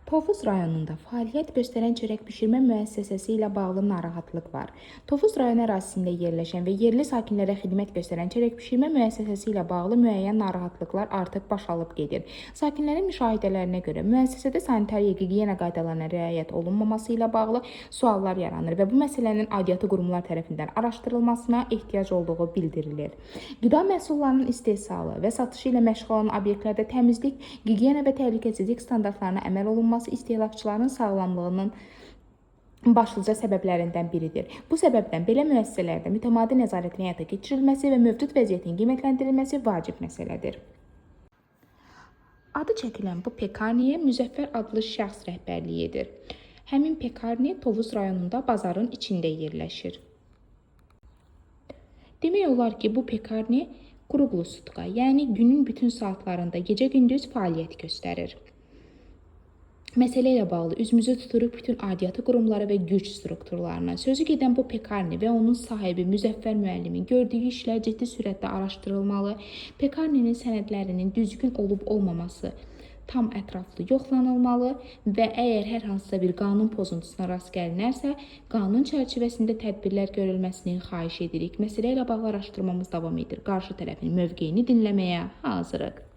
Tovuz rayonunda fəaliyyət göstərən çörək bişirmə müəssisəsi ilə bağlı narahatlıq var. Tovuz rayon ərazisində yerləşən və yerli sakinlərə xidmət göstərən çörək bişirmə müəssisəsi ilə bağlı müəyyən narahatlıqlar artıq baş alıb gedir. Sakinlərin müşahidələrinə görə müəssisədə sanitar-gigiyena qaydalarına riayət olunmaması ilə bağlı suallar yaranır və bu məsələnin aidiyyatı qurumlar tərəfindən araşdırılmasına ehtiyac olduğu bildirilir. Qida məhsullarının istehsalı və satışı ilə məşğul olan obyektlərdə təmizlik, gigiyena və təhlükəsizlik standartlarına əməl olunması istehlakçıların sağlamlığının başlıca səbəblərindən biridir. Bu səbəbdən belə müəssisələrdə mütəmadi nəzarətin həyata keçirilməsi və mövcud vəziyyətin qiymətləndirilməsi vacib məsələdir. Adı çəkilən bu pekarniyə Müzəffər adlı şəxs rəhbərlik edir. Həmin pekarniyə Tovuz rayonunda bazarın içində yerləşir. Demək olar ki, bu pekarniyə Qruqlusutka, yəni günün bütün saatlarında gecə-gündüz fəaliyyət göstərir. Məsələ ilə bağlı üzümüzü tuturuq bütün aidiyyatı qurumları və güc strukturlarına. Sözü gedən bu pekarni və onun sahibi Müzəffər müəllimin gördüyü işlər ciddi sürətdə araşdırılmalı, pekarninin sənədlərinin düzgün olub-olmaması tam ətraflı yoxlanılmalı və əgər hər hansısa bir qanun pozuntusuna rast gəlinərsə, qanun çərçivəsində tədbirlər görülməsini xahiş edirik. Məsələ ilə bağlı araşdırmamız davam edir. Qarşı tərəfin mövqeyini dinləməyə hazırıq.